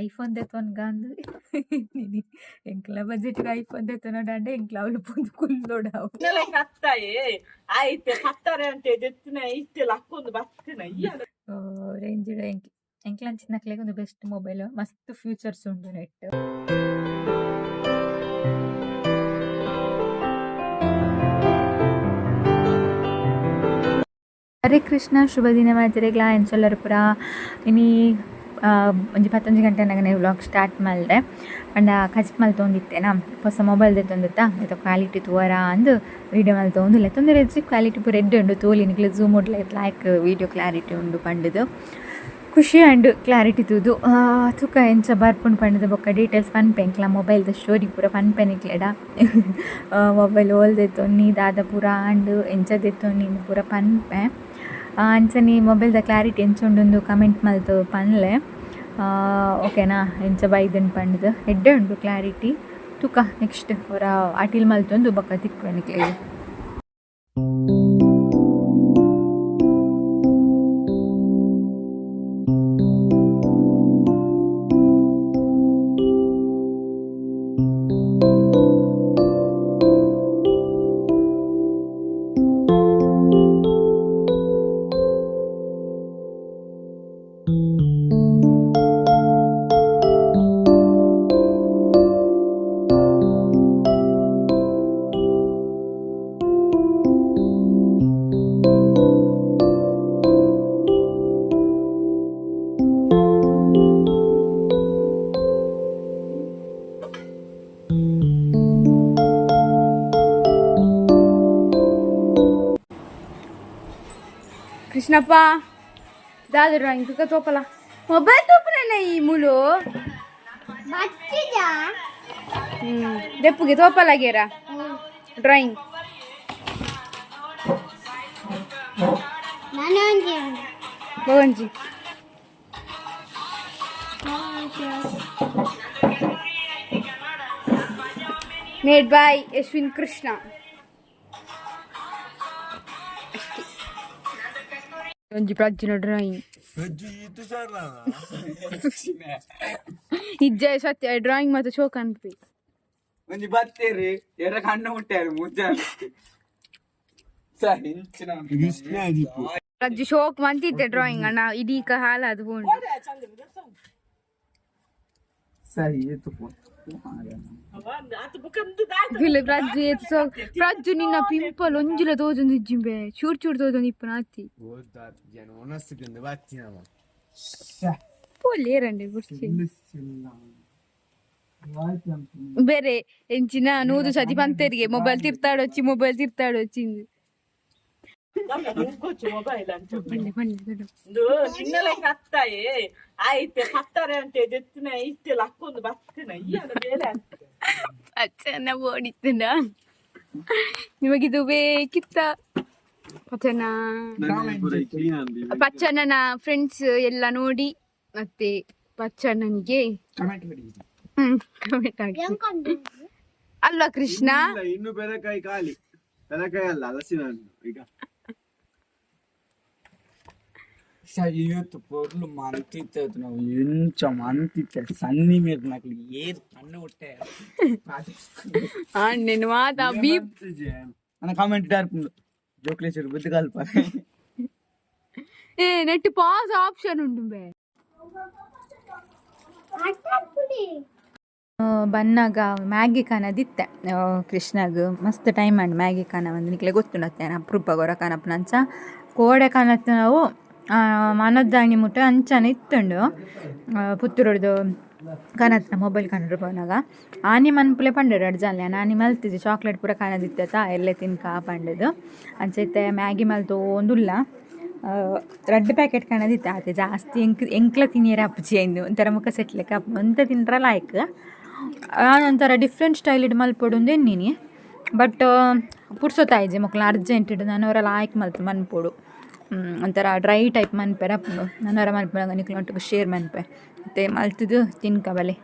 IPhone ತೆತ್ತೊನ್ಗಂದು ಎಂಕ್ಲ ಬಜೆಟ್ಗೆ iPhone ತೆತ್ತೊನೋಡಂಡೆ ಎಂಕ್ಲ ಅವಳು ಪುಂದು ಕುಲ್ಲೋಡಾವು ಕತ್ತಾಯೆ ಆಯ್ತು ಹತ್ತಾರೆ ಅಂತ ಜೆತ್ತಿನ ಇಷ್ಟೆಲ್ಲ ಹಾಕೊಂಡು ಬರ್ತೀನಿ ರೇಂಜ್ ಎಂಕ್ಲ ಚಿನ್ನಕ್ಲೆಗೆ ಒಂದು ಬೆಸ್ಟ್ ಮೊಬೈಲ್ ಮಸ್ತ್ ಫ್ಯೂಚರ್ಸ್ ಉಂಟು ನೆಟ್. ಹರೇ ಕೃಷ್ಣ, ಶುಭ ದಿನ ಮಾತಿರೆಗ್ಲ ಎನ್ಸೊಲ್ಲರು ಪುರ ಇನಿ ಒಂಜಿ 11 ಗಂಟೆನಾಗ ವ್ಲಾಗ್ ಸ್ಟಾರ್ಟ್ ಮಾಡಿದೆ. ಅಂಡ ಖಚಿತ ಮಲ್ ತೊಂದಿತ್ತೇನಾ ಹೊಸ ಮೊಬೈಲ್ ತೊಂದಿತ್ತ ಇದು ಕ್ವಾಲಿಟಿ ತೂವರ ಅಂದು ವೀಡಿಯೋ ಮಲ್ ತೊಂದಿಲ್ಲ ತೊಂದರೆ ಕ್ವಾಲಿಟಿ ಪೂರ ಎಡ್ಡೆ ಉಂಡು ತೋಲಿ ನಿಕ್ಲೆ ಝೂಮ್ ಉಡ್ಲ ಲೈಕ್ ವೀಡಿಯೋ ಕ್ಲಾರಿಟಿ ಉಂಡು ಪಂಡದು ಖುಷಿ ಆ್ಯಂಡ್ ಕ್ಲಾರಿಟಿ ತೂದು ತುಕ ಎಂಚ ಬರ್ಪುಂಡು ಪಂಡದು ಬೊಕ್ಕ ಡೀಟೇಲ್ಸ್ ಪನ್ಪೆ ಎಂಕ್ಲ ಮೊಬೈಲ್ದ ಸ್ಟೋರಿ ಪೂರ ಪನ್ಪೆ ನಿಕ್ಲೆಡ ಮೊಬೈಲ್ ಓಲ್ದೆತ್ತೊನ್ನಿ ದಾದ ಪೂರ ಆಂಡ್ ಎಂಚದೆತ್ತೊನ್ನಿ ಪೂರ ಪನ್ಪೆ ಅಂಚನೆ ಮೊಬೈಲ್ದ ಕ್ಲಾರಿಟಿ ಎಂಚ ಉಂಡು ಕಮೆಂಟ್ ಮಲ್ತು ಪನ್ಲೆ ಓಕೆನಾ. ಎಂಚ ಬೈದನ್ ಪಂಡದು ಎಡ್ಡೆ ಉಂಡು ಕ್ಲಾರಿಟಿ ತುಕ ನೆಕ್ಸ್ಟ್ ಅವರ ಆಟಿಲ್ ಮಲ್ತೊಂದು ಬೊಕ್ಕ ತಿಕ್ಕು ನಿಕ್ಲೆ. ಕೃಷ್ಣಪ್ಪ ದಾದ ಡ್ರಾಯಿಂಗ್ ತುಕ ತೋಪಲ ಮೊಬೈಲ್ ತೋಪನ ಈ ಮುಳು ದೆಪ್ಪುಗೆ ತೋಪಲಾಗ್ಯಾರ ಡ್ರಾಯಿಂಗ್ ಭವಂಜಿ ಮೇಡ್ ಬಾಯ್ ಯಶ್ವಿನ್ ಕೃಷ್ಣ. ಒಂಜಿ ಪ್ರಜ್ಜಿನ ಡ್ರಾಯಿಂಗ್ ಇಜ್ಜ ಸತ್ಯ ಡ್ರಾಯಿಂಗ್ ಮತ್ತೆ ಶೋಕ್ ಅನ್ಪಿ ಒಂಜಿ ಬತ್ತೇರಿ ಎರ ಕಣ್ಣ ಮುಟ್ಟಾರು ಪ್ರಜ್ಜಿ ಶೋಕ್ ಮಂತಿದ್ದೆ ಡ್ರಾಯಿಂಗ್ ಅಣ್ಣ ಇದೀಕ ಹಾಲ ಅದು ಪ್ರಜ್ಜು ನಿನ್ನ ಪಿಂಪಲ್ ಒಂಜುಲ ತೋಜೊಂದು ಇಜ್ಜಿಂಬೆ ಚೂರ್ ಚೂರ್ ತೋಜೊಂದು ಇಪ್ಪ ನಾತಿ ಪೋಲೇರಂಡೆ ಗುರ್ಚಿ ಬೇರೆ ಎಂಚಿನ ನೂದು ಸತಿ ಪಂತರಿಗೆ ಮೊಬೈಲ್ ತಿರ್ತಾಡೊಚ್ಚಿ ನಿನ್ನೆಲ್ಲ ಕತ್ತಾಯೆ ಆಯ್ತು ಹತ್ತಾರೆ ಅಂತ ಜೆತ್ತಿನ ಇಷ್ಟೆಲ್ಲ ಹಾಕೊಂಡು ಬರ್ತೀನಿ ಬೇರೆ ಪಚ್ಚನ ಓಡಿತ್ತನ ನಿಮಗಿದು ಬೇಕಿತ್ತ ಪಚ್ಚಣ್ಣನ ಫ್ರೆಂಡ್ಸ್ ಎಲ್ಲ ನೋಡಿ ಮತ್ತೆ ಪಚ್ಚಣ್ಣನಿಗೆ ಕಮೆಂಟ್ ಆಗಿ ಅಲ್ಲ ಕೃಷ್ಣ ಇನ್ನು ಬೆರಕಾಯಿ ಖಾಲಿ ಬೆರಕಾಯಿ ಅಲ್ಲ ಹಲಸಿನ ಈಗ ಇವತ್ತು ಪೊರ್ಲು ಮಂತಿತ್ತು ನಾವು ಎಂಚ ಮಂತಿತ್ತೆ ಸನ್ನಿ ಮೇಲೆ ನಕ್ಲಿ ಏರ್ ಕಣ್ಣು ಹೊಟ್ಟೆ ನಿನ್ನ ಮಾತಾ ಬೀಪ್ ನನ್ನ ಕಾಮೆಂಟ್ ಇಟ್ಟಾರ್ಪುಂಡು ಜೋಕ್ಲೇಶ್ವರ ಬುದ್ಧಿ ಕಲ್ಪ ಏ ನೆಟ್ ಪಾಸ್ ಆಪ್ಷನ್ ಉಂಟು ಬೇ ಬನ್ನಾಗ ಮ್ಯಾಗಿ ಕಾನದಿತ್ತೆ ಕೃಷ್ಣಗ ಮಸ್ತ್ ಟೈಮ್ ಅಂಡ್ ಮ್ಯಾಗಿ ಕಾನ ಒಂದು ನಿಕ್ಲೆ ಗೊತ್ತುಂಡತ್ತೆ ಅಪರೂಪ ಗೊರ ಕಾನಪ್ಪ ನಂಚ ಕೋಡೆ ಕಾನತ್ತ ನಾವು ಮನದ್ದಾಣಿ ಮುಟ್ಟ ಅಂಚನೆ ಇತ್ತುಂಡು ಪುತ್ತೂರದು ಕಾನತ್ರ ಮೊಬೈಲ್ ಕಾನಡ್ರು ಪೋನಾಗ ಆನಿ ಮನ್ಪುಲೆ ಪಂಡರು ಅಡ್ಜಾಲೆ ನಾನಿ ಮಲ್ತಿದ್ದೆ ಚಾಕ್ಲೇಟ್ ಪೂರ ಕಾನದಿತ್ತ ಎಲ್ಲೇ ತಿನ್ಕ ಪಂಡದು ಅಂಚೈತೆ ಮ್ಯಾಗಿ ಮಲ್ತು ಒಂದುಲ್ಲ ರೆಡ್ ಪ್ಯಾಕೆಟ್ ಕಾಣದಿತ್ತು ಆತ ಜಾಸ್ತಿ ಎಂಕ್ಲ ತಿನ್ನಿಯರ ಅಪ್ಪಚಿ ಅయింದು ಒಂಥರ ಮುಖ ಸೆಟ್ಲೆಕ್ಕ ಅಂತ ತಿನ್ರ ಲಾಯ್ಕ್ ಒಂಥರ ಡಿಫ್ರೆಂಟ್ ಸ್ಟೈಲ್ ಇಡು ಮಲ್ಪೊಡು ಎನ್ನೀನಿ ಬಟ್ ಪುರ್ಸೊತ್ತಾಯ್ಜೆ ಮಕ್ಕಳು ಅರ್ಜೆಂಟ್ ಇಡು ನಾನು ಅವರ ಲಾಯ್ಕ್ ಮಲ್ತು ಮನ್ಪೊಡು ಒಂಥರ ಡ್ರೈ ಟೈಪ್ ಮನ್ಪೆ ರಪ್ಪು ನಾನು ಅವರ ಮನ್ಪೆ ನಿಕ್ಲು ಒಟ್ಟಿಗೆ ಶೇರ್ ಮನ್ಪೆ ಮತ್ತು ಮಲ್ತಿದ್ದು ತಿನ್ಕ ಬಲೆ.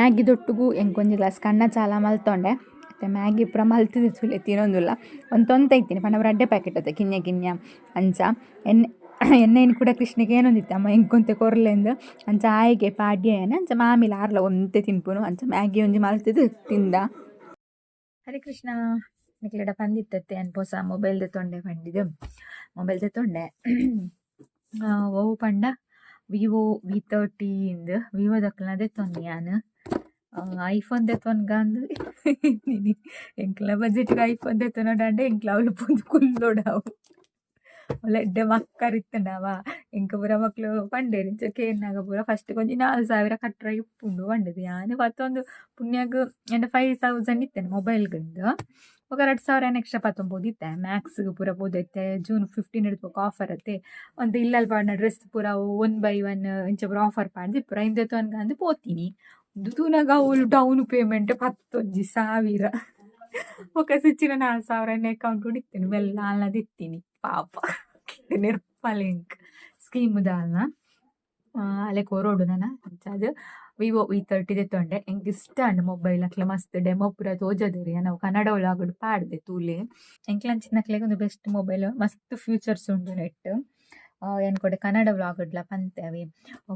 ಮ್ಯಾಗಿ ದೊಟ್ಟುಗು ಎಂಕೊಂಜಿ ಗ್ಲಾಸ್ ಕಣ್ಣ ಚಾಲ ಮಲ್ತೊಂಡೆ ಮತ್ತು ಮ್ಯಾಗಿ ಪೂರ ಮಲ್ತಿದ್ದು ತುಲೆ ತಿನ್ನೊಂದುಲ್ಲ ಒಂದು ತೊಂತ ಇತ್ತೀನಿ ಪಂಡ ಅಡ್ಡೆ ಪ್ಯಾಕೆಟ್ ಅತ್ತೆ ಕಿನ್ಯ ಅಂಚ ಎಣ್ಣೆಯನ್ನು ಕೂಡ ಕೃಷ್ಣಗೆ ಏನೊಂದಿತ್ತು ಅಮ್ಮ ಎಂಕೊಂತೆ ಕೊರ್ಲೆಂದು ಅಂಚ ಆಯಿಗೆ ಪಾಡ್ಯೇನೆ ಅಂಚ ಮಾಮಿಲ ಆರ್ಲ ಒಂತೆ ತಿನ್ಪುನು ಅಂಚ ಮ್ಯಾಗಿ ಒಂಜಿ ಮಲ್ತಿದ್ದು ತಿಂದ. ಹರೇ ಕೃಷ್ಣ ನಿಕ್ಲೆಡ ಪಂದಿತ್ತತ್ತೆ ಅನ್ ಪೋಸ ಮೊಬೈಲ್ ತೊಂಡೆ ಪಂಡಿದ್ದು ಮೊಬೈಲ್ ತೊಂಡೆ ಓವು ಪಂಡ ವಿವೋ V30 ಇಂದು ವಿವೋ ದಕ್ಕಲದೆ ತೊಂದೆ ನಾನು ಐಫೋನ್ ತೆತ್ತೊನ್ಗಂದು ಎಂಕ್ಲ ಬಜೆಟ್ಗೆ ಐಫೋನ್ ತೆತ್ತೊನೋಡಂಡೆ ಎಂಕ್ಲ ಅವಳು ಪೊಂದು ಕುಲ್ಲೋಡಾವು ಒಳ್ಳೆ ಎಡ್ಡೆ ಮಕ್ಕರ್ ಇತ್ತಂಡವ ಎಂಕ ಪೂರ ಮಕ್ಳು ಪಂಡೇರಿ ಕೇನ್ನಾಗ ಪೂರ ಫಸ್ಟ್ ಕೊಂಚ 4,000 ಕಟ್ರ ಇಪ್ಪುಂಡು ಪಂಡದು ನಾನು ಮತ್ತೊಂದು ಪುಣ್ಯಾಗ ಎಂಡ 5,000 ಇತ್ತೇನೆ ಮೊಬೈಲ್ಗಂದು ఒక 2,000 ಎಕ್ಸ್ಟ್ರಾ ಪತ್ತೊಂಬೋದು ಇತ್ತೆ ಮ್ಯಾಕ್ಸ್ಗೆ ಪೂರ ಬೋದೈತೆ June 15 ಹಿಡ್ಬೇಕು ಆಫರ್ ಅತ್ತೆ ಒಂದು ಇಲ್ಲಲ್ಲಿ ಪಾಡಿನ ಡ್ರೆಸ್ ಪೂರ 1/1 ಇಂಚ ಪೂರ ಆಫರ್ ಪಾಡ್ದು ಪೂರ ಹಿಂದೆ ಅನ್ಕಂದು ಪೋತೀನಿ ಒಂದು ತೂನಾಗ ಅವಳು ಡೌನ್ ಪೇಮೆಂಟ್ 11,000 ఒక ಸಿಚ್ಚಿನ 4,000 ಅಕೌಂಟ್ ಇತ್ತೇನೆ ಬೆಲ್ಲ ಅಲ್ಲದ ಇತ್ತೀನಿ ಪಾಪ ನಿರ್ಪಲಿಂಕ್ ಸ್ಕೀಮ್ ದಾಲ್ನ ಅಲ್ಲೇ ಕೋರೋಡು ನಾನು ಅದು ವಿವೋ V30 ತೆತ್ತೊಂಡೆ ಎಂಗೆ ಇಷ್ಟ ಅಂಡ್ ಮೊಬೈಲ್ ಅಕ್ಲ ಮಸ್ತ್ ಡೆಮೋ ಪೂರ ತೋಜದರಿ ನಾವು ಕನ್ನಡ ಒಳಗಡೆ ಪಾಡ್ದೆ ತೂಲೆ ಎಂಕ್ಲಂಚಿನಕ್ಲೆಗೆ ಒಂದು ಬೆಸ್ಟ್ ಮೊಬೈಲ್ ಮಸ್ತ್ ಫ್ಯೂಚರ್ಸ್ ಉಂಟು ನೆಟ್ ಏನು ಕೊಡೆ ಕನ್ನಡ ವ್ಲಾಗ್ಡ್ಲ ಪಂತೇವೆ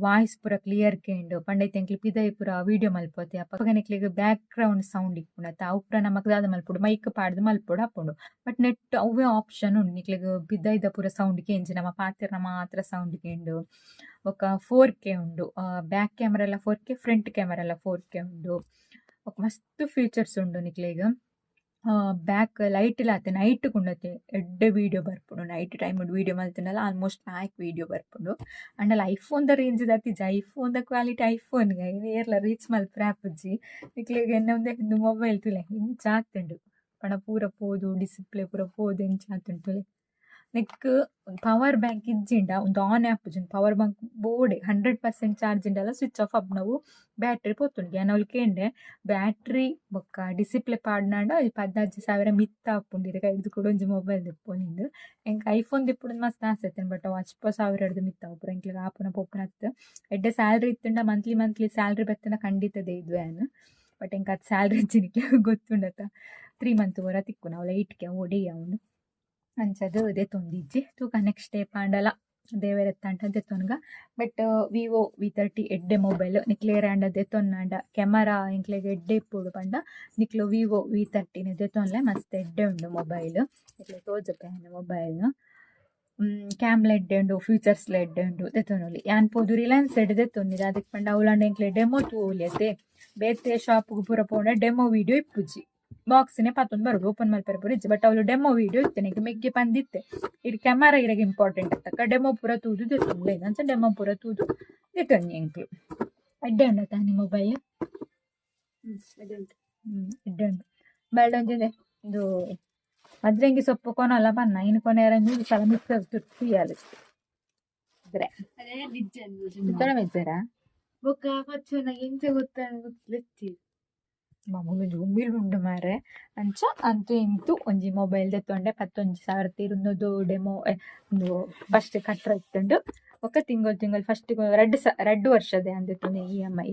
ವಾಯ್ಸ್ ಪೂರ ಕ್ಲಿಯರ್ ಕೇಂಡು ಪಂಡೈತೆ ಎಂಕ್ಲಿ ಪಿದೈ ಪೂರ ವೀಡಿಯೋ ಮಲ್ಪೋತೆ ಅಪ್ಪಗನೆಕ್ಲಿಗೆ ಬ್ಯಾಕ್ ಗ್ರೌಂಡ್ ಸೌಂಡ್ ಇಪ್ಪುಣತ್ತ ಅವು ಪೂರ ನಮಕ್ ದಾದ ಮಲ್ಪುಡು ಮೈಕ್ ಪಾಡ್ದು ಮಲ್ಪುಡು ಅಪ್ಪುಂಡು ಬಟ್ ನೆಟ್ ಅವೇ ಆಪ್ಷನ್ ಉಂಡು ನಿಕ್ಲಿಗೆ ಪಿದೈದ ಪೂರ ಸೌಂಡ್ ಕೇಂಜಿ ನಮ್ಮ ಪಾತಿರ್ನ ಮಾತ್ರ ಸೌಂಡ್ ಕೇಂಡು ఒక 4K ಉಂಡು ಬ್ಯಾಕ್ ಕ್ಯಾಮರಾ ಎಲ್ಲ 4K ಫ್ರಂಟ್ ಕ್ಯಾಮರಾ ಎಲ್ಲ 4K ಉಂಡು ఒక ಮಸ್ತ್ ಫೀಚರ್ಸ್ ಉಂಡು ನಿಕ್ಲಿಗೆ ಬ್ಯಾಕ್ ಲೈಟ್ ಇಲ್ಲ ಆತೆ ನೈಟ್ ಕುಂಡತೆ ಎಡ್ಡೆ ವೀಡಿಯೋ ಬರ್ಪುಂಡು ನೈಟ್ ಟೈಮ್ ವೀಡಿಯೋ ಮಲ್ತಿನಲ್ಲ ಆಲ್ಮೋಸ್ಟ್ ನಾಯಕ್ ವೀಡಿಯೋ ಬರ್ಪುಂಡು ಅಂಡಲ್ಲ ಐಫೋನ್ದ ರೇಂಜ್ ದತ್ತಿಜ ಐಫೋನ್ದ ಕ್ವಾಲಿಟಿ ಐಫೋನ್ಗೆ ಏರ್ಲ ರೀಚ್ ಮಲ್ಪುರ ಆಪುಜಿ ನಿಕ್ಲಿಗೆ ಒಂದು ಮೊಬೈಲ್ ತುಲೆ ಇಂಚ ಆತುಂಡು ಪಣ ಪೂರ ಪೋದು ಡಿಸ್ಪ್ಲೇ ಪೂರ ಪೋದು ಇಂಚ ಆತುಂಡು ತುಲೆ ನೆಕ್ ಪವರ್ ಬ್ಯಾಂಕ್ ಇಜ್ಜಿಂಡ ಒಂದು ಆನ್ ಆ್ಯಪ್ ಪವರ್ ಬ್ಯಾಂಕ್ ಬೋಡೆ 100% ಚಾರ್ಜ್ ಇಂಡಲ್ಲ ಸ್ವಿಚ್ ಆಫ್ ಅಪ್ ನಾವು ಬ್ಯಾಟ್ರಿ ಪೋತುಂಡು ನಾವು ಕೇಂಡೆ ಬ್ಯಾಟ್ರಿ ಬೊಕ್ಕ ಡಿಸಿಪ್ಲೇ ಪಾಡ್ನಾಂಡ 14,000 ಮಿತ್ತ ಹಾಪುಂಡಿರೆ ಕೈದು ಕೂಡ ಒಂಜಿ ಮೊಬೈಲ್ ದಿಪ್ಪುನಿಂದು ಎಂಕ್ ಐಫೋನ್ ದಿಪ್ಪುಡು ಮಸ್ತ್ ಆಸೈತೇನೆ ಬಟ್ ಅವು 10,000 ಹಿಡ್ದು ಮಿತ್ತ ಹಾಪುರ ಎಂಕ್ಲಿಗೆ ಆಪುನ ಪೋಪುನ ಹತ್ತು ಎಡ್ಡೆ ಸ್ಯಾಲ್ರಿ ಇತ್ತುಂಡ ಮಂತ್ಲಿ ಸ್ಯಾಲ್ರಿ ಬತ್ತನ ಖಂಡಿತದೇ ಇದ್ವೆ ಅನ್ನು ಬಟ್ ಎಂಕ್ ಅದು ಸ್ಯಾಲ್ರಿ ಹಚ್ಚಿನಿಕ್ಕೆ ಗೊತ್ತುಂಡತ್ತ 3 ಮಂತ್ ವರ ತಿಕ್ಕು ನಾವು ಲೈಟ್ಗೆ ಓಡಿ ಅವನು ಅಂಚದು ಇದೇ ತೊಂದಿಜ್ಜಿ ತೂಕ ನೆಕ್ಸ್ಟ್ ಡೇ ಪಾಂಡಲ ದೇವರೆತ್ತ ಅಂತ ತೊನ್ಗ ಬಟ್ ವಿವೋ V30 ಎಡ್ಡೆ ಮೊಬೈಲ್ ನಿಕ್ಲೇರ ಅಂಡ ದೆತ್ತೊನ್ನಾಂಡ ಕ್ಯಾಮರಾ ಇಂಕ್ಲೆಗೆ ಎಡ್ಡೆ ಇಪ್ಪುಡು ಪಂಡ ನಿಕ್ಲು ವಿವೋ V30 ದೆತ್ತೊನ್ಲೆ ಮಸ್ತ್ ಎಡ್ಡೆ ಉಂಡು ಮೊಬೈಲ್ ನಿಕ್ಲೆ ತೋಜಪೆ ಮೊಬೈಲ್ ಕ್ಯಾಮ್ಲ ಎಡ್ಡೆ ಉಂಡು ಫ್ಯೂಚರ್ಸ್ಲ ಎಡ್ಡೆ ಉಂಡು ದೆತ್ತೊನೊಲಿ ಯಾನ್ ಪೋದು ರಿಲಯನ್ಸ್ ಎಡ್ಡೆ ದೆತ್ತೊಂದಿದೆ ಅದಕ್ಕೆ ಪಂಡ ಅವಳಂಡ ಇಂಕ್ಲೆ ಡೆಮೋ ತೂಲಿಯತೆ ಬೇತೆ ಶಾಪ್ಗೆ ಪೂರ ಪೋಂಡ ಡೆಮೋ ವೀಡಿಯೋ ಇಪ್ಪುಜಿ ಬಾಕ್ಸ್ನೇ ಪತ್ತೊಂದು ಬರೋದು ಓಪನ್ ಮಲ್ಪರ ಪೂರ ಇಜ್ಜಿ ಬಟ್ ಅವಳು ಡೆಮೋ ವೀಡಿಯೋ ಇತ್ತೇನೆ ಮೆಗ್ಗೆ ಪಂದಿತ್ತೆ ಇದು ಕ್ಯಾಮರಾ ಇರಾಗ ಇಂಪಾರ್ಟೆಂಟ್ ಅತ್ತಕ್ಕ ಡೆಮೋ ಪೂರ ತೂದು ದೆತ್ತೊಂದು ಏನಂಚ ಡೆಮೋ ಪೂರ ತೂದು ದೆತ್ತೊಂದು ಎಂಕ್ಲು ಎಡ್ಡೆ ಉಂಡ ತಾನಿ ಮೊಬೈಲ್ ಎಡ್ಡೆ ಉಂಡು ಬೆಳ್ಳೊಂಜಿದೆ ಇದು ಮದ್ರೆಂಗಿ ಸೊಪ್ಪು ಕೊನಲ್ಲ ಬನ್ನ ಇನ್ನು ಕೊನೆ ಮೂರು ಸಲ ಮಿಕ್ಸ್ ತುರ್ತಿಯಾలి ಇದ್ರೆ ಮೆಜ್ಜರ ಬೊಕ್ಕ ಪಚ್ಚನ ಎಂಚ ಗೊತ್ತಿ ಮಾಮೂಲಿ ಮೊಬೈಲ್ ಉಂಡು ಮಾರೆ ಅಂಚ ಅಂತೂ ಇಂತೂ ಒಂಜಿ ಮೊಬೈಲ್ ದೆತ್ತೊಂಡೆ 11,000 ಇರುನ್ನೋದು ಡೆಮೋ ಒಂದು ಫಸ್ಟ್ ಕಟ್ರ ಇತ್ತುಂಡು ಒಕ್ಕ ತಿಂಗಳು ಫಸ್ಟ್ 2 ವರ್ಷದ ಅಂದಿತ್ತು EMI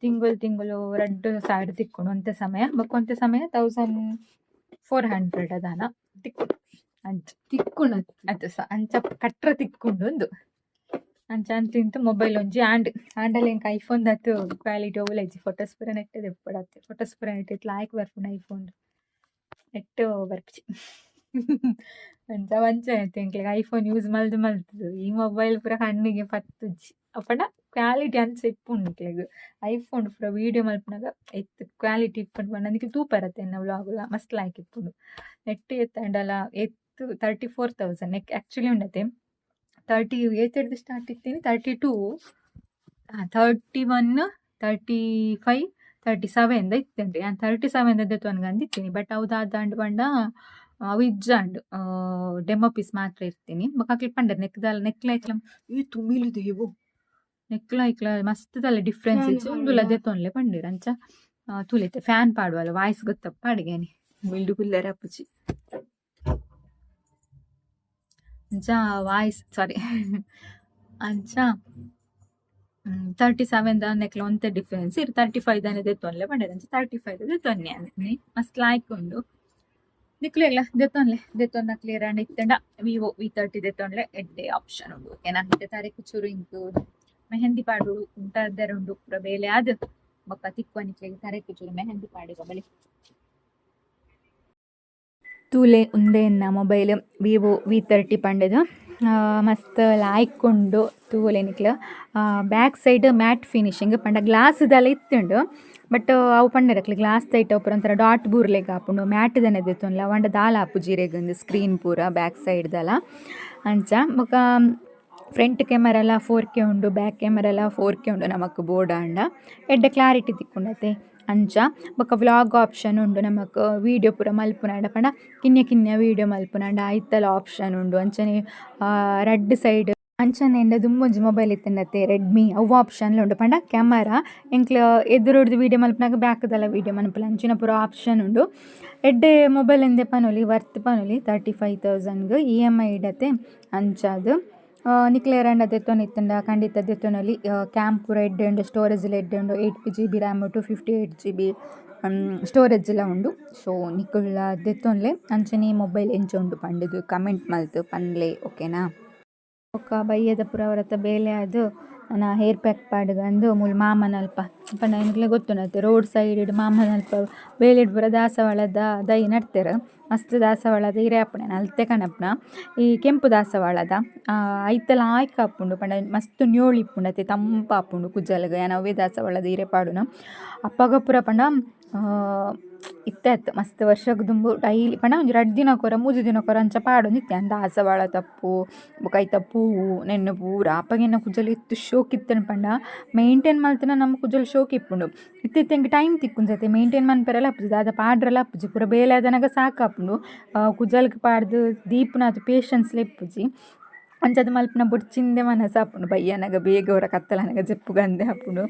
ತಿಂಗಳು 2,000 ತಿಕ್ಕೊಂಡು ಒಂತೆ ಸಮಯ ಬೊಕ್ಕೊಂತೆ ಸಮಯ 1,400 ಅದಾನ ತಿಕ್ಕೊಂಡು ಅಂಚ ತಿಕ್ಕೊಂಡು ಅದು ಸಹ ಅಂಚ ಕಟ್ರ ತಿಕ್ಕೊಂಡು ಒಂದು ಅಂಚ ಅಂತಿಂತು ಮೊಬೈಲ್ ಒಂಜಿ ಆಂಡಲ್ಲಿ ಎಂಕ್ ಐಫೋನ್ ದತ್ತು ಕ್ವಾಲಿಟಿ ಓಲೈಜಿ ಫೋಟೋಸ್ ಪೂರ ನೆಟ್ಟೆ ದೆಪ್ಪಡತ್ತೆ ಫೋಟೋಸ್ ಪೂರ ನೆಟ್ಟೆ ಲಾಯ್ಕ್ ಬರ್ಪುಂಡು ಐಫೋನ್ ನೆಟ್ಟು ಬರ್ಪಿಚಿ ಅಂಚ ವಂಚ ಆಯ್ತು ಎಂಕ್ಲಿಗೆ ಐಫೋನ್ ಯೂಸ್ ಮಲ್ತದು ಈ ಮೊಬೈಲ್ ಪೂರ ಕಣ್ಣಿಗೆ ಪತ್ತುಜ್ಜಿ ಅಪ್ಪಡ ಕ್ವಾಲಿಟಿ ಅಂಚ ಇಪ್ಪುಂಡು ನಿಕ್ಲಿಗೆ ಐಫೋನ್ ಪೂರ ವೀಡಿಯೋ ಮಲ್ಪನಾಗ ಎತ್ತು ಕ್ವಾಲಿಟಿ ಇಪ್ಪುಂಡು ಪಂಡ ಅದಕ್ಕೆ ತೂಪರತ್ತೆ ನಾವು ವ್ಲಾಗುಲ ಮಸ್ತ್ ಲಾಯ್ಕ್ ಇಪ್ಪುಂಡು ನೆಟ್ಟು ಎತ್ತಂಡಲ್ಲ ಎತ್ತು 34,000 ನೆಕ್ ಆ್ಯಕ್ಚುಲಿ ಉಂಡತೆ 38 ಸ್ಟಾರ್ಟ್ ಇತ್ತೀನಿ 32 31 35 37 ಇತ್ತೇನ್ರಿ ನಾನು 37 ದೆತ್ತು ಅನ್ಗಂದಿತ್ತೀನಿ ಬಟ್ ಅವ್ದಾದಂಡು ಪಂಡ ಅವು ಇಜ್ಜಂಡು ಡೆಮೋ ಪೀಸ್ ಮಾತ್ರ ಇರ್ತೀನಿ ಬೊಕ್ಕ ಪಂಡ ನೆಕ್ಲ ಐಕ್ಲ ಈ ತುಮಿಲಿದು ಇವು ನೆಕ್ಲ ಐಕ್ಲ ಮಸ್ತ್ ತಲೆ ಡಿಫ್ರೆನ್ಸ್ ಇತ್ತು ಉಂದುಲ ದೆತ್ತೊನ್ಲೆ ಪಂಡಿರ ಅಂಚ ತುಲಿತೆ ಫ್ಯಾನ್ ಪಾಡುವಲ್ಲ ವಾಯ್ಸ್ ಗೊತ್ತಪ್ಪ ಅಡಿಗೆನಿ ಬಿಲ್ಡು ಕುಲ್ಲರ ಅಪ್ಪುಚಿ ಅಂಚ ವಾಯ್ಸ್ ಸಾರಿ ಅಂಚ 37 దానికి ಒಂತೆ ಡಿಫರೆನ್ಸ್ ಇರ್ 35 దాని ದೆತ್ತೊನ್ಲೆ ಬಂಡೆದಂಚ 35 ದೆತ್ತೊನ್ನೆ ಅಂದ್ನಿ ಮಸ್ತ್ ಲಾಯ್ಕ್ ಉಂಡು ನಿಕ್ಲೆಗ್ಲ ದೆತ್ತೊನ್ನ ಕ್ಲಿಯರ್ ಅಂಡ್ ಇತ್ತಂಡ ವಿವೋ V30 ದೆತ್ತೊನ್ಲೆ ಎಡ್ಡೆ ಆಪ್ಷನ್ ಉಂಡು ಓಕೆನಾ ಇತ್ತೆ ತಾರೀಕು ಚೂರು ಇಂಕು ಮೆಹಂದಿ ಪಾಡು ಉಂಟು ಪುರ ಬೇಲೆ ಅದು ಬೊಕ್ಕ ತಿಕ್ಕೊನಿಕ್ಲೆಗ್ ತಾರೀಕು ಚೂರು ಮೆಹಂದಿ ಪಾಡಿಗ ಬಲಿ ತೂಲೆ ಉಂದೆ ಎನ್ನ ಮೊಬೈಲ್ ವಿವೋ V30 ಪಂಡೆದು ಮಸ್ತ್ ಲಾಯ್ಕೊಂಡು ತೂಲೆ ನಿಕ್ಲ ಬ್ಯಾಕ್ ಸೈಡ್ ಮ್ಯಾಟ್ ಫಿನಿಶಿಂಗ್ ಪಂಡ ಗ್ಲಾಸ್ದೆಲ್ಲ ಇತ್ತುಂಡು ಬಟ್ ಅವು ಪಂಡರಕ್ಲೆ ಗ್ಲಾಸ್ ತೈಟ ಪೂರ ಒಂಥರ ಡಾಟ್ ಬೂರ್ಲೆಗ್ ಆಪುಂಡು ಮ್ಯಾಟ್ ದನೆ ದೆತ್ತೊನ್ಲ ಅವಂಡ ದಾಲ ಆಪು ಜೀರೆಗೊಂದು ಸ್ಕ್ರೀನ್ ಪೂರ ಬ್ಯಾಕ್ ಸೈಡ್ದಲ್ಲ ಅಂಚ ಬೊಕ ಫ್ರಂಟ್ ಕ್ಯಾಮರಾ ಎಲ್ಲ 4K ಉಂಡು ಬ್ಯಾಕ್ ಕ್ಯಾಮರಾ ಎಲ್ಲ 4K ಉಂಡು ನಮಕ್ ಬೋರ್ಡ್ ಆಂಡ ಎಡ್ಡೆ ಕ್ಲಾರಿಟಿ ತಿಕ್ಕೊಂಡತೆ ಅಂಚ ಬೊಕ ವ್ಲಾಗ್ ಆಪ್ಷನ್ ಉಂಡು ನಮಕ್ ವೀಡಿಯೋ ಪೂರ ಮಲ್ಪುನಾಂಡ ಪಂಡ ಕಿನ್ಯ ವೀಡಿಯೋ ಮಲ್ಪುನಾಂಡ ಐತಲ ಆಪ್ಷನ್ ಉಂಡು ಅಂಚನೆ ರೆಡ್ ಸೈಡ್ ಅಂಚನೆ ಎಂಡ ದುಮ್ಮೊಂಜಿ ಮೊಬೈಲ್ ಇತ್ತಂಡತೆ ರೆಡ್ಮಿ ಅವು ಆಪ್ಷನ್ಲ ಉಂಡು ಪಂಡ ಕ್ಯಾಮರಾ ಎಂಕ್ಲ ಎದುರೊಡ್ದು ವೀಡಿಯೋ ಮಲ್ಪನಾಗ ಬ್ಯಾಕ್ದಲ್ಲ ವೀಡಿಯೋ ಮಲ್ಪಲ ಅಂಚಿನ ಪೂರ ಆಪ್ಷನ್ ಉಂಡು ಎಡ್ಡೆ ಮೊಬೈಲ್ ಎಂದೆ ಪನೊಲಿ ವರ್ತ್ ಪನೊಲಿ 35,000 EMI ಇಡತೆ ಅಂಚಾದು ನಿಕ್ಲೆರ್ ಅಂಡ್ ದೆತ್ತೊನಿತ್ತಂಡ ಖಂಡಿತ ದೆತ್ತೊನೊಲಿ ಕ್ಯಾಮ್ ಪೂರ ಎಡ್ಡೆ ಉಂಡು ಸ್ಟೋರೇಜ್ ಎಡ್ಡೆ ಉಂಡು 8GB ರ್ಯಾಮ್ 258GB ಸ್ಟೋರೇಜ್ ಎಲ್ಲ ಉಂಡು ಸೊ ನಿಕ್ಕುಲ್ಲ ದೆತ್ತೊನ್ಲೆ ಅಂಚನೆ ಈ ಮೊಬೈಲ್ ಎಂಚ ಉಂಡು ಪಂಡದು ಕಮೆಂಟ್ ಮಲ್ತು ಪನ್ಲೆ ಓಕೆನಾ ಒಕ್ಕ ಬಯ್ಯದ ಪೂರ ಅವರತ್ತ ಬೇಲೆ ಅದು ನಾ ಹೇರ್ ಪ್ಯಾಕ್ ಪಾಡ್ಗಂದು ಮುಲ್ ಮಾಮನಲ್ಪ ಪಂಡ ನಿಕ್ಲೆ ಗೊತ್ತುನತ್ತೆ ರೋಡ್ ಸೈಡ್ ಮಾಮನಲ್ಪ ಬೇಲೆಡ್ ಪೂರ ದಾಸವಾಳದ ದೈ ನಡ್ತೆರ್ ಮಸ್ತ್ ದಾಸವಾಳದ ಇರೆ ಆಪುಂಡು ಅಲ್ತೆ ಕಣಪ್ನ ಈ ಕೆಂಪು ದಾಸವಾಳದ ಐತಲ ಆಯ್ಕೆ ಆಪುಂಡು ಪಂಡ ಮಸ್ತ್ ನ್ಯೋಳಿಪ್ಪುಂಡತೆ ತಂಪಾಪುಂಡು ಕುಜ್ಜಲ್ಗ ಯಾನವೇ ದಾಸವಾಳದ ಇರೆ ಪಾಡುನ ಅಪ್ಪಗ ಪೂರ ಪಂಡ ಇತ್ತೆ ಮಸ್ತ್ ವರ್ಷಗ್ ದುಂಬು ಡೈಲಿ ಪಂಡ ಒಂಜಿ 2 ದಿನಕ್ಕೊರ 3 ದಿನಕ್ಕೊರ ಅಂಚ ಪಾಡೊಂದು ಇತ್ತೆ ದಾಸವಾಳ ತಪ್ಪು ಬೊಕ ಐತ ಪೂವು ನೆನ್ನು ಪೂರ ಅಪ್ಪಗೆನ್ನ ಕುಜ್ಜಲ್ ಇತ್ತು ಶೋಕ್ ಇತ್ತನ ಪಂಡ ಮೇಂಟೈನ್ ಮಲ್ತನ ನಮ್ಮ ಕುಜ್ಜಲ್ ಶೋಕ್ ಇಪ್ಪುಂಡು ಇತ್ತಿತ್ತೆಂಗೆ ಟೈಮ್ ತಿಕ್ಕುಂಜತೆ ಮೇಂಟೈನ್ ಮನ್ಪೆರಲ್ಲ ಆಪುಜಿ ದಾದ ಪಾಡ್ರಲ್ಲ ಆಪುಜಿ ಪೂರ ಬೇಲೆ ಅದನಗ ಸಾಕಾಪುಂಡು ಕುಜ್ಜಲ್ಗೆ ಪಾಡ್ದು ದೀಪ್ನಾಥ್ ಪೇಷನ್ಸ್ಲ ಇಪ್ಪುಜಿ ಅಂಚದ ಮಲ್ಪನ ಬೊಡ್ಚಿಂದೆ ಮನಸ್ಸು ಆಪುಂಡು ಬಯ್ಯನಗ ಬೇಗ ಅವರ ಕತ್ತಲನಗ ಜೆಪ್ಪುಗಂದೆ ಆಪುಂಡು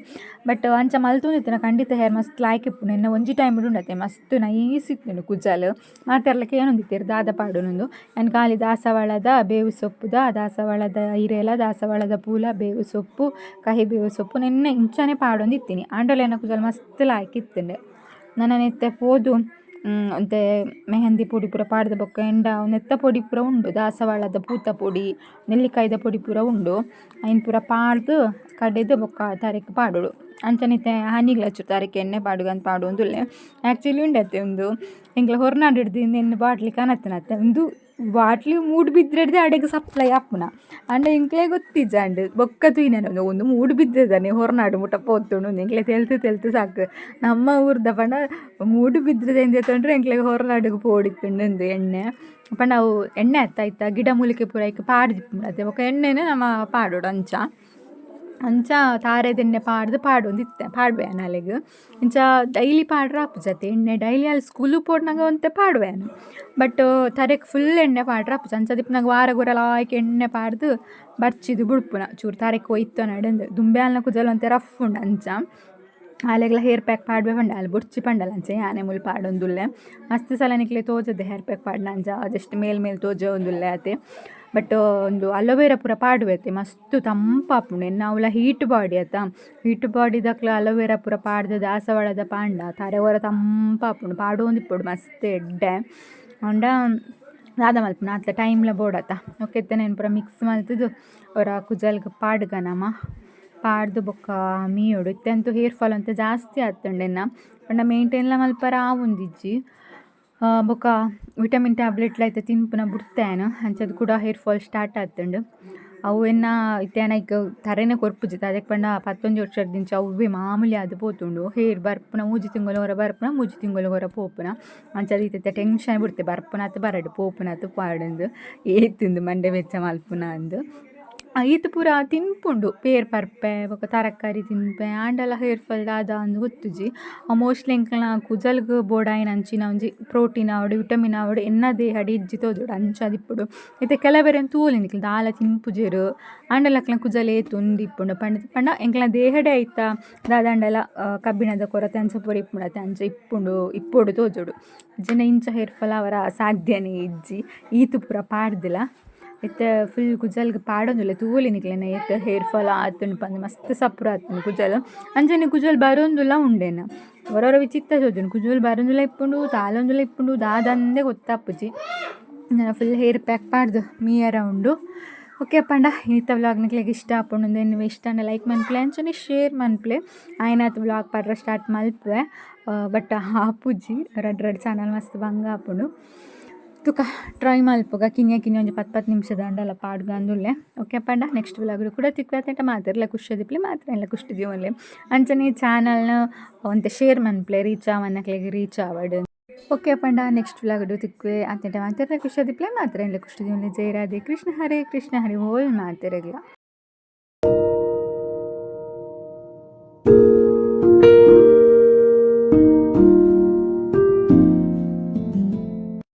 ಬಟ್ ಅಂಚ ಮಲ್ತೊಂದಿತ್ತಿನ ಖಂಡಿತ ಹೇರ್ ಮಸ್ತ್ ಲಾಯ್ಕ್ ಇಪ್ಪುಂಡು ಎನ್ನ ಒಂಜಿ ಟೈಮ್ ಉಂಡತೆ ಮಸ್ತ್ ನೈಸ್ ಇತ್ತುಂಡು ಕುಜ್ಜಲ್ ಮಾತೆರ್ಲಕ್ಕೆ ಏನೊಂದಿತ್ತೇರು ದಾದ ಪಾಡುನೊಂದು ನಾನು ಖಾಲಿ ದಾಸವಾಳದ ಬೇವು ಸೊಪ್ಪುದ ದಾಸವಾಳದ ಹಿರೇಲ ದಾಸವಾಳದ ಪೂಲ ಬೇವು ಸೊಪ್ಪು ಕಹಿ ಬೇವು ಸೊಪ್ಪು ನೆನ್ನೆ ಇಂಚನೆ ಪಾಡೊಂದಿತ್ತೀನಿ ಆಂಡಲೇನ ಕುಜ್ಜಲ್ ಮಸ್ತ್ ಲಾಯ್ಕ್ ಇತ್ತುಂಡು ನನ್ನ ನೆತ್ತೆ ಪೋದು ಅಂತೆ ಮೆಹಂದಿ ಪೊಡಿ ಪೂರ ಪಾಡ್ದ ಬೊಕ್ಕ ಎಂಡ ನೆತ್ತ ಪೊಡಿ ಪೂರ ಉಂಡು ದಾಸವಾಳದ ಪೂತ ಪೊಡಿ ನೆಲ್ಲಿಕಾಯ್ದ ಪೊಡಿ ಪೂರ ಉಂಡು ಐನ್ ಪೂರ ಪಾಡ್ದು ಕಡೆದು ಬೊಕ್ಕ ತಾರೆಕ್ ಪಾಡೋಡು ಅಂಚನಿತ್ತೆ ಹನಿಗ್ಲ ಹಚ್ಚು ತಾರೆಕ್ ಎಣ್ಣೆ ಪಾಡುಗಂತ ಪಾಡು ಒಂದುಲ್ಲೆ ಆ್ಯಕ್ಚುಲಿ ಉಂಡತ್ತೆ ಒಂದು ಎಂಗ್ಲ ಹೊರನಾಡು ಹಿಡ್ದು ಎಣ್ಣೆ ಬಾಟ್ಲಿ ಕನತ್ತನತ್ತೆ ಒಂದು ಬಾಟ್ಲಿ ಮೂಡು ಬಿದ್ದಿಡ್ದೆ ಅಡೆಗೆ ಸಪ್ಲೈ ಆಪುನ ಅಂಡ ಎಂಕ್ಲೆ ಗೊತ್ತಿಜ್ಜಂಡು ಬೊಕ್ಕ ತೂಯಿನ ಒಂದು ಮೂಡು ಬಿದ್ದದಾನೆ ಹೊರನಾಡು ಮುಟ್ಟ ಪೋತುಂಡು ಎಂಕ್ಲೆ ತೆಲ್ತು ಸಾಕು ನಮ್ಮ ಊರ್ದ ಪಂಡ ಮೂಡು ಬಿದ್ದಿದೆ ಎಂದೆ ತೊಂಡ್ರೆ ಎಂಕ್ಲೆಗೆ ಹೊರನಾಡಿಗೆ ಪೋಡಿತ್ತುಂಡು ಒಂದು ಎಣ್ಣೆ ಪಂಡ ಅವು ಎಣ್ಣೆ ಆಯ್ತಾ ಗಿಡ ಮೂಲಿಕೆ ಪೂರ ಐಕೆ ಪಾಡ್ದಿಪ್ಪುಂಡು ಅದೇ ಬೊಕ್ಕ ಎಣ್ಣೆನೇ ನಮ್ಮ ಪಾಡೋಡು ಅಂಚ ತಾರೆದೆಣ್ಣೆ ಪಾಡೊಂದಿತ್ತೆ ಪಾಡ್ಬೇನು ಅಲೆಗ್ ಇಂಚ ಡೈಲಿ ಪಾಡ್ರೆ ಆಪುಜತೆ ಎಣ್ಣೆ ಡೈಲಿ ಅಲ್ಲಿ ಸ್ಕೂಲು ಪೋಡ್ನಾಗ ಒಂತೆ ಪಾಡ್ಬೇನು ಬಟ್ ತರೆಕ್ ಫುಲ್ ಎಣ್ಣೆ ಪಾಡ್ರೆ ಆಪುಜ ಅಂಚ ದಿಪ್ಪನಾಗ ವಾರ ಗೊರ ಲಾಯ್ಕ್ ಎಣ್ಣೆ ಪಾಡ್ದು ಬರ್ಚಿದು ಬುಡ್ಪುನ ಚೂರು ತಾರೆಕ್ ಒಯ್ತು ನಡಂದು ದುಂಬೆ ಅಲ್ನ ಕುಜಲ್ ಒಂತೆ ರಫ್ ಉಂಡು ಅಂಚ ಆಲೆಗ್ಲ ಹೇರ್ ಪ್ಯಾಕ್ ಪಾಡ್ಬೇ ಪಂಡ ಅಲ್ಲಿ ಬುಡ್ಚಿ ಪಂಡಲ್ಲ ಅಂಚೆ ಯಾನೆ ಮುಲ್ ಪಾಡೊಂದುಲ್ಲೆ ಮಸ್ತ್ ಸಲ ನಿಕ್ಲೆ ತೋಜದೆ ಹೇರ್ ಪ್ಯಾಕ್ ಪಾಡ್ನ ಅಂಚ ಜಸ್ಟ್ ಮೇಲ್ ತೋಜ ಒಂದುಲ್ಲೆ ಆತೆ ಬಟ್ ಒಂದು ಅಲೋವೆರಾ ಪೂರ ಪಾಡುವೆತೆ ಮಸ್ತ್ ತಂಪಾಪುಂಡು ಎನ್ನ ಅವಳ ಹೀಟ್ ಬಾಡಿ ಹೀಟ್ ಬಾಡಿದಕ್ಲ ಅಲೋವೆರಾ ಪೂರ ಪಾಡ್ದು ದಾಸವಾಳದ ಪಾಂಡ ತಾರೆ ಹೊರ ತಂಪಾಪುಂಡು ಪಾಡೊಂದಿಪ್ಪುಡು ಮಸ್ತ್ ಎಡ್ಡೆ ಅಂಡ ದಾದ ಮಲ್ಪುನ ಅತ್ಲ ಟೈಮ್ಲ ಬೋಡತ್ತ ಒಕ್ಕೆತ್ತ ನೆನು ಪೂರ ಮಿಕ್ಸ್ ಮಲ್ತದು ಅವರ ಕುಜಲ್ಗೆ ಪಾಡ್ಗ ನಮ ಪಾಡ್ದು ಬೊಕ್ಕ ಮೀಯೋಡು ಇತ್ತಂತೂ ಹೇರ್ ಫಾಲ್ ಅಂತ ಜಾಸ್ತಿ ಆತುಂಡೆನ್ನ ಪಂಡ ಮೇಂಟೈನ್ಲ ಮಲ್ಪರ ಆವುಂದಿಜ್ಜಿ ಬೊಕ್ಕ ವಿಟಮಿನ್ ಟ್ಯಾಬ್ಲೆಟ್ಲ ಐತೆ ತಿನ್ಪುನ ಬಿಡ್ತೇನು ಅಂಚದು ಕೂಡ ಹೇರ್ ಫಾಲ್ ಸ್ಟಾರ್ಟ್ ಆತುಂಡು ಅವು ಎನ್ನ ಇತ್ತೇನ ಈಗ ತರೆನೇ ಕೊರ್ಪುಜಿತ್ತು ಅದಕ್ಕೆ ಪಂಡ 11 ವರ್ಷದಿಂಚ ಅವೇ ಮಾಮೂಲಿ ಅದು ಪೋತುಂಡು ಹೇರ್ ಬರ್ಪುನ 3 ತಿಂಗಳು ಹೊರ ಬರ್ಪುನ 3 ತಿಂಗಳು ಹೊರ ಪೋಪುನ ಅಂಚದು ಇತ್ತೆ ಟೆನ್ಷನ್ ಬಿಡ್ತೆ ಬರ್ಪುನ ಅತ್ತು ಬರಡು ಪೋಪುನ ಅತ್ತು ಪಾಡಂದು ಏತಿಂದು ಮಂಡೆ ವೆಚ್ಚ ಮಲ್ಪುನ ಅಂದು ಈತ ಪೂರ ತಿನ್ಪುಂಡು ಪೇರ್ ಪರ್ಪೆ ಬೊಕ ತರಕಾರಿ ತಿನ್ಪೆ ಆಂಡಲ ಹೇರ್ ಫಾಲ್ ದಾದ ಅಂದು ಗೊತ್ತುಜಿ ಮೋಸ್ಟ್ಲಿ ಎಂಕ್ಲ ಕುಜಲ್ಗ್ ಬೋಡಾಯಿನ ಅಂಚಿನ ಒಂಜಿ ಪ್ರೋಟೀನ್ ಆವಡು ವಿಟಮಿನ್ ಆವಡು ಎನ್ನ ದೇಹಡ್ ಇಜ್ಜಿ ತೋಜೋಡು ಅಂಚದಿಪ್ಪುಡು ಇತ್ತೆ ಕೆಲವೆರೆ ತೂಲಿ ನಿಕ್ಲ ದಾಲ ತಿನ್ಪುಜೆರು ಆಂಡಲಕ್ಲ ಕುಜಲ್ ಏತು ಉಂದಿಪ್ಪುಂಡು ಪಂಡ ಎಂಕ್ಲ ದೇಹಡೆ ಐತ ದಾದಂಡಲ ಕಬ್ಬಿಣದ ಕೊರತೆ ಅಂಚ ಪೂರ ಇಪ್ಪುಂಡತೆ ಅಂಚ ಇಪ್ಪೊಡು ತೋಜೋಡು ಜನ ಇಂಚ ಹೇರ್ ಫಾಲ್ ಅವರ ಸಾಧ್ಯನೇ ಇಜ್ಜಿ ಈತು ಪೂರ ಪಾಡ್ದಿಲ್ಲ ಇತ್ತೆ ಫುಲ್ ಕುಜಲ್ಗೆ ಪಾಡೊಂದುಲ್ಲೆ ತೂಲೆ ನಿಕ್ಲೆನ ಏತ್ ಹೇರ್ ಫಾಲ್ ಆತುಂಡು ಪಂದ್ ಮಸ್ತ್ ಸಪ್ರ ಆತುಂಡು ಕುಜಲ್ ಅಂಚನೆ ಕುಜಲ್ ಬರೊಂದುಲ್ಲ ಉಂಡೆನ ಹೊರವರ ವಿಚಿತ್ರ ಸೋಜುಂಡು ಕುಜಲ್ ಬರೊಂದುಲ್ಲ ಇಪ್ಪುಂಡು ತಾಲೊಂದುಲ್ಲ ಇಪ್ಪುಂಡು ದಾದಂದೆ ಗೊತ್ತಾಪುಜಿ ಫುಲ್ ಹೇರ್ ಪ್ಯಾಕ್ ಪಾಡ್ದು ಮೀಯರ ಉಂಡು. ಓಕೆ ಪಂಡ ಇಂಥ ವ್ಲಾಗ್ ನಿಕ್ಲೆಗೆ ಇಷ್ಟ ಆಪುಂಡು ನೀವು ಇಷ್ಟ ಲೈಕ್ ಮನ್ಪ್ಲೆ ಅಂಚನೆ ಶೇರ್ ಮನ್ಪ್ಲೆ ಆಯ್ನಾತ್ ವ್ಲಾಗ್ ಪಾಡ್ರ ಸ್ಟಾರ್ಟ್ ಮಲ್ಪೆ ಬಟ್ ಆಪುಜಿ ರಡ್ ಚಾನಲ್ ಮಸ್ತ್ ಭಂಗ ಆಪುಂಡು ತುಕ ಟ್ರೈ ಮಲ್ಪುಗ ಕಿನ್ಯ ಒಂಜಿ 10 ನಿಮಿಷದ ಅಂಡಲ್ಲ ಪಾಡ್ಗಂದುಲ್ಲೆ. ಓಕೆ ಪಂಡ ನೆಕ್ಸ್ಟ್ ವ್ಲಾಗ್ ಕೂಡ ತಿಕ್ವೇತ ಮಾತಿರ್ಲ ಖುಷಿದಿಪ್ಲೆ ಮಾತ್ರ ಎಲ್ಲ ಖುಷಿದೀವನ್ಲೆ ಅಂಚನೆ ಚಾನಲ್ನ ಒಂತೆ ಶೇರ್ ಮನ್ಪ್ಲೆ ರೀಚ್ ಆವನ್ನಕ್ಲೆಗೆ ರೀಚ್ ಆವಡ್. ಓಕೆ ಪಂಡ ನೆಕ್ಸ್ಟ್ ವ್ಲಾಗ್ ತಿಕ್ವೆ ಅಂತೆ ಮಾತಿರ್ಲ ಖುಷಿದಿಪ್ಲೆ ಮಾತ್ರ ಎಲ್ಲ ಖುಷಿದೀವನ್ಲೆ. ಜೈ ರಾಧೆ ಕೃಷ್ಣ ಹರೇ ಓಲ್ ಮಾತಿರಲ್ಲ.